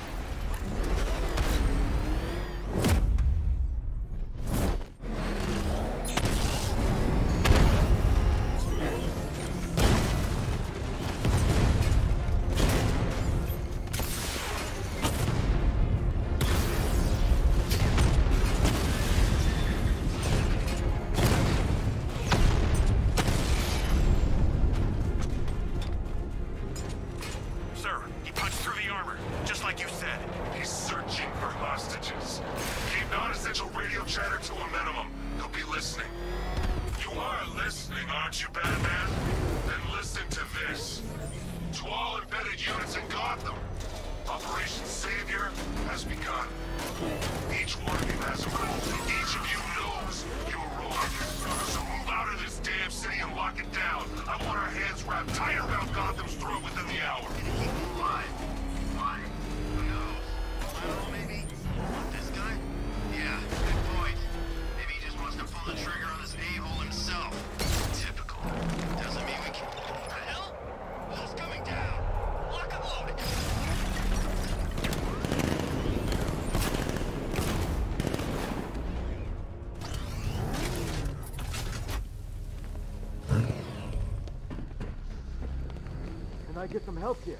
I get some help here?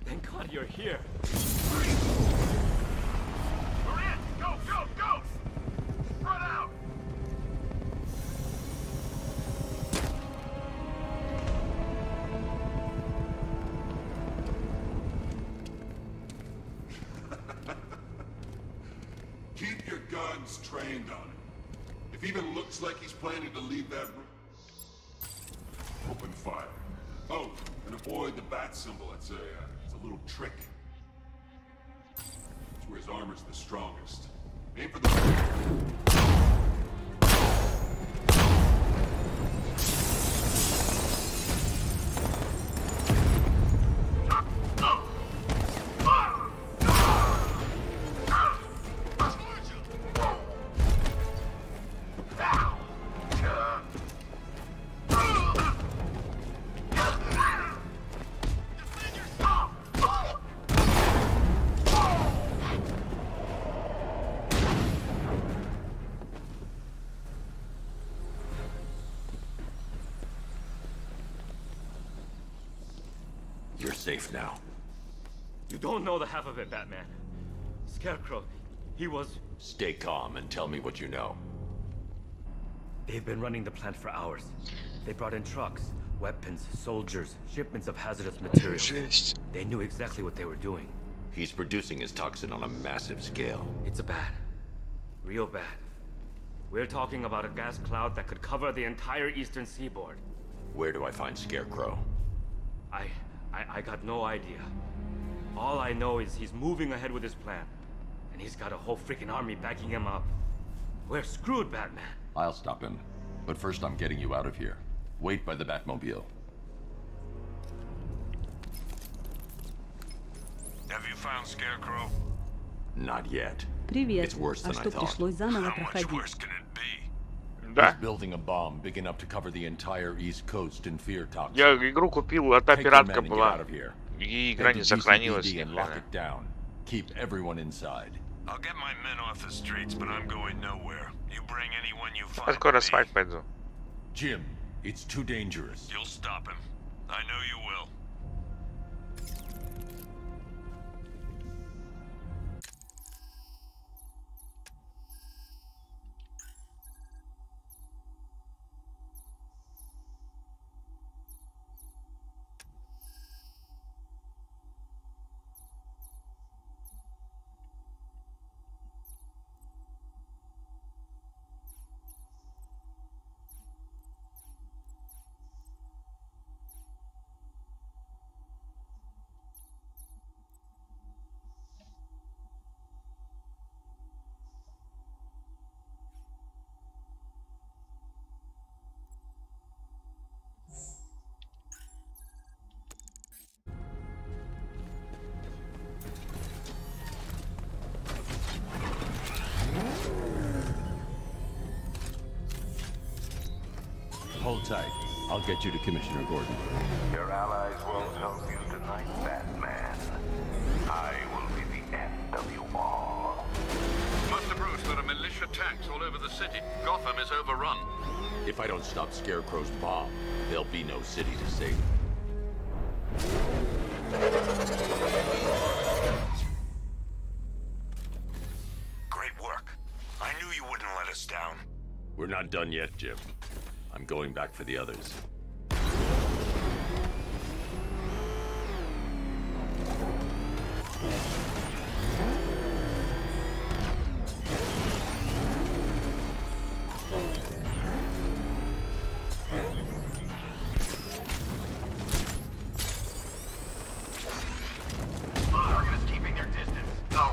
Thank God you're here. We're in! Go, go, go! Spread out! Keep your guns trained on him. If he even looks like he's planning to leave that room, open fire. Oh, and avoid the bat symbol. It's a little trick. It's where his armor's the strongest. Aim for the... safe now. You don't know the half of it, Batman. Scarecrow, he was... Stay calm and tell me what you know. They've been running the plant for hours. They brought in trucks, weapons, soldiers, shipments of hazardous materials. They knew exactly what they were doing. He's producing his toxin on a massive scale. It's bad. Real bad. We're talking about a gas cloud that could cover the entire eastern seaboard. Where do I find Scarecrow? I got no idea. All I know is he's moving ahead with his plan. And he's got a whole freaking army backing him up. We're screwed, Batman. I'll stop him. But first I'm getting you out of here. Wait by the Batmobile. Have you found Scarecrow? Not yet. Привет. It's worse А than I что thought. пришлось заново How much проходить? worse can it be? He's building a bomb big enough to cover the entire East Coast in fear toxin. Я игру купил, а та Take your пиратка men and get была. out of here. И игра Head не to сохранилась. GCPD and lock it down. Keep everyone inside. I'll get my men off the streets, but I'm going nowhere. You bring anyone you Я find. скоро спать пойду. Jim, it's too dangerous. You'll stop him. I know you will. Hold tight. I'll get you to Commissioner Gordon. Your allies won't help you tonight, Batman. I will be the end of you all. Master Bruce, there are militia tanks all over the city. Gotham is overrun. If I don't stop Scarecrow's bomb, there'll be no city to save. Great work. I knew you wouldn't let us down. We're not done yet, Jim. I'm going back for the others. Target is keeping their distance. Go.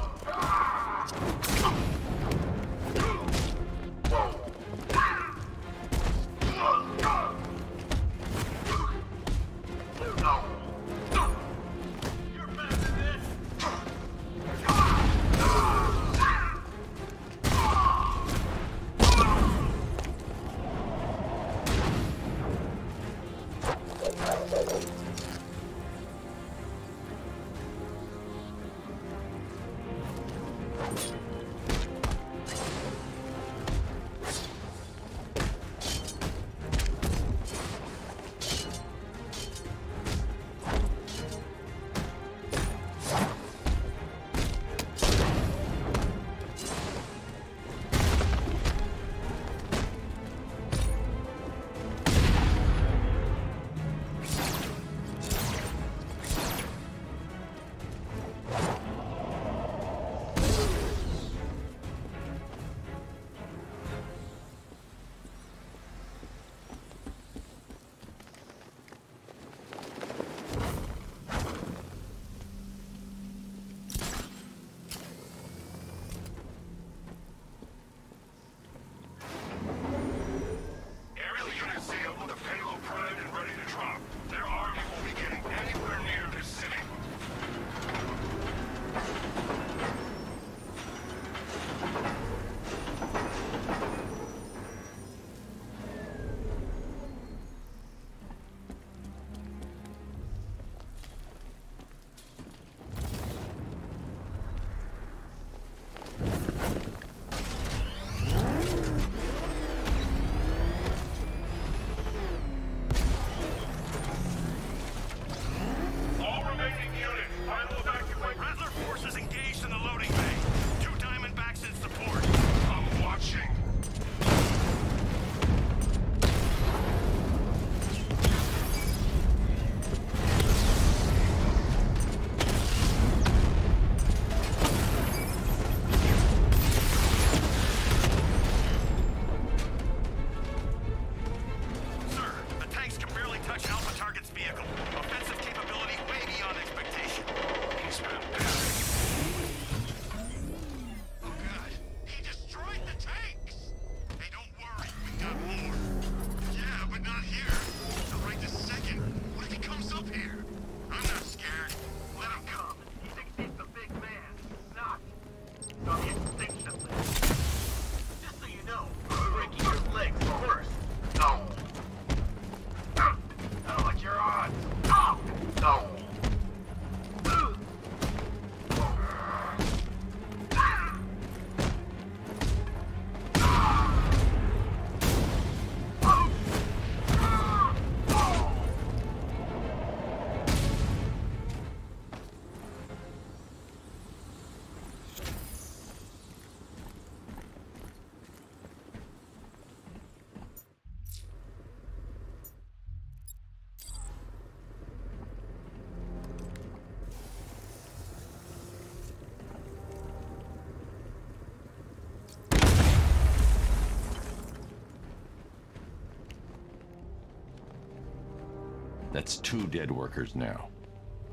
That's 2 dead workers now.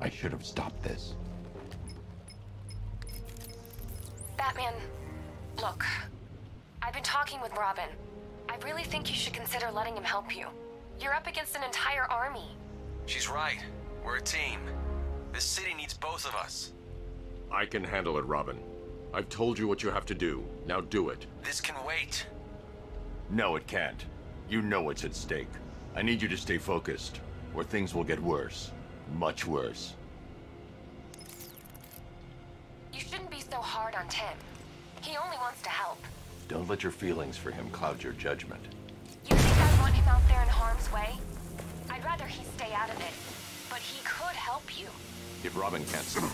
I should have stopped this. Batman, look. I've been talking with Robin. I really think you should consider letting him help you. You're up against an entire army. She's right. We're a team. This city needs both of us. I can handle it, Robin. I've told you what you have to do. Now do it. This can wait. No, it can't. You know what's at stake. I need you to stay focused, or things will get worse. Much worse. You shouldn't be so hard on Tim. He only wants to help. Don't let your feelings for him cloud your judgment. You think I want him out there in harm's way? I'd rather he stay out of it. But he could help you. If Robin can't stop.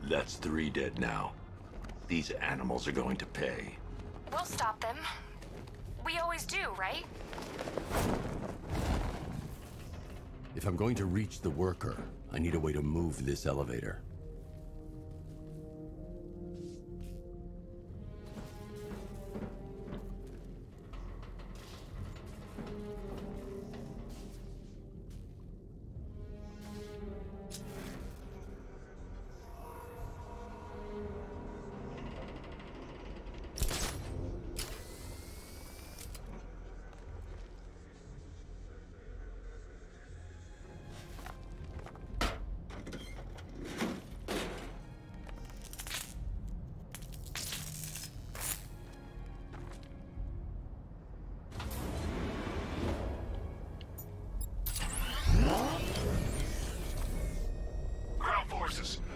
That's 3 dead now. These animals are going to pay. We'll stop them. We always do, right? If I'm going to reach the worker, I need a way to move this elevator.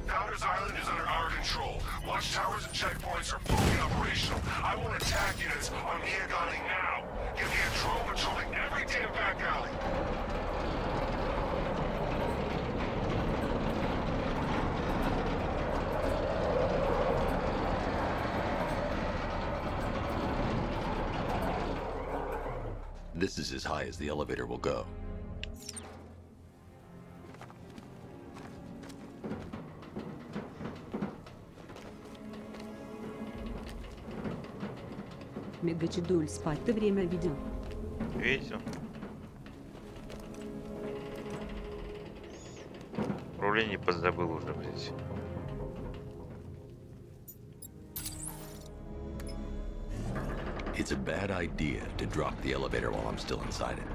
Founders Island is under our control. Watchtowers and checkpoints are fully operational. I want attack units on Neogani now. Get me a drone patrolling every damn back alley. This is as high as the elevator will go. Мегачедуль, спать ты время видел? Видел. управление подзабыл уже, блядь. It's a bad idea to drop the elevator while I'm still inside it.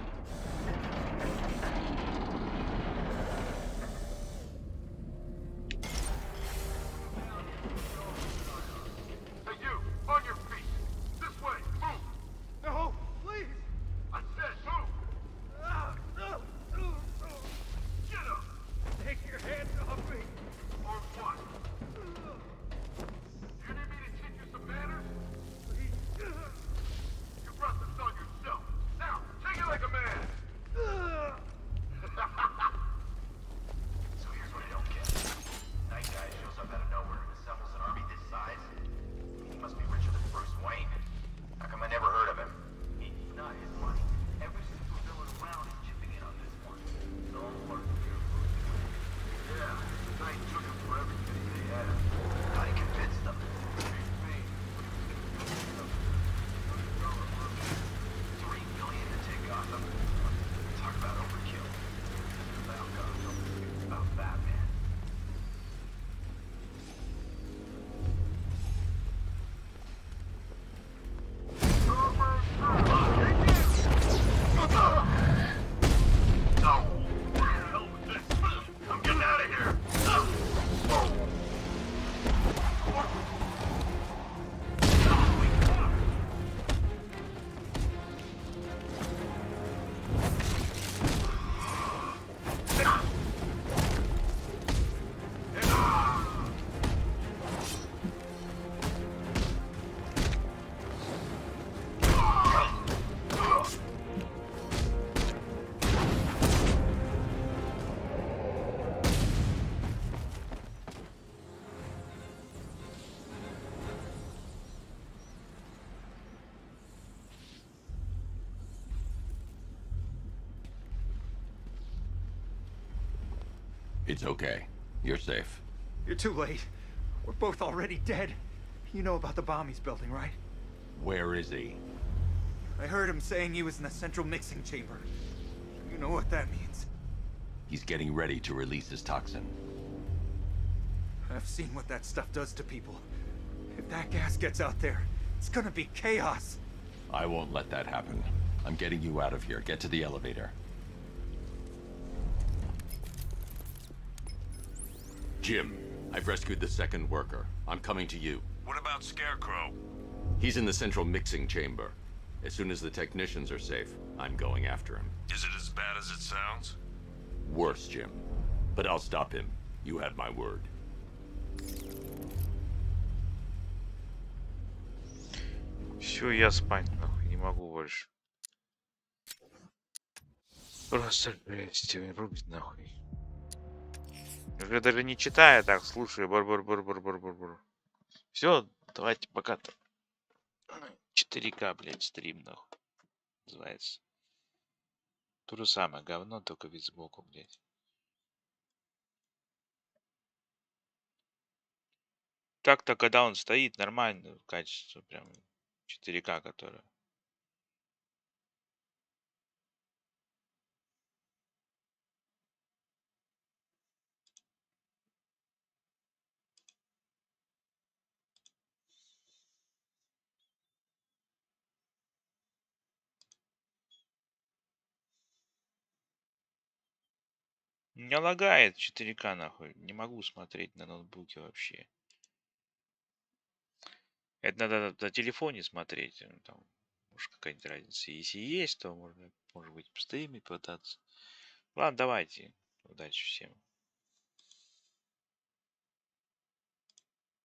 It's okay. You're safe. You're too late. We're both already dead. You know about the bomb he's building, right? Where is he? I heard him saying he was in the central mixing chamber. You know what that means. He's getting ready to release his toxin. I've seen what that stuff does to people. If that gas gets out there, it's gonna be chaos. I won't let that happen. I'm getting you out of here. Get to the elevator. Jim, I've rescued the second worker. I'm coming to you. What about Scarecrow? He's in the central mixing chamber. As soon as the technicians are safe, I'm going after him. Is it as bad as it sounds? Worse, Jim. But I'll stop him. You had my word. Все, я спать нахуй не могу больше. Просто жесть, рубит нахуй. Уже даже не читая, так слушаю. Бар-бар-бар-бар-бар-бар-бар. Все, давайте пока-то. 4К, блядь, стрим нахуй. Называется. То же самое говно, только вид сбоку, блядь. Так-то, когда он стоит, нормально качество, прям 4К, которое. Меня лагает 4К нахуй. Не могу смотреть на ноутбуке вообще. Это надо на телефоне смотреть. Там, может, какая-нибудь разница. Если есть, то можно, может быть, в стриме пытаться. Ладно, давайте. Удачи всем.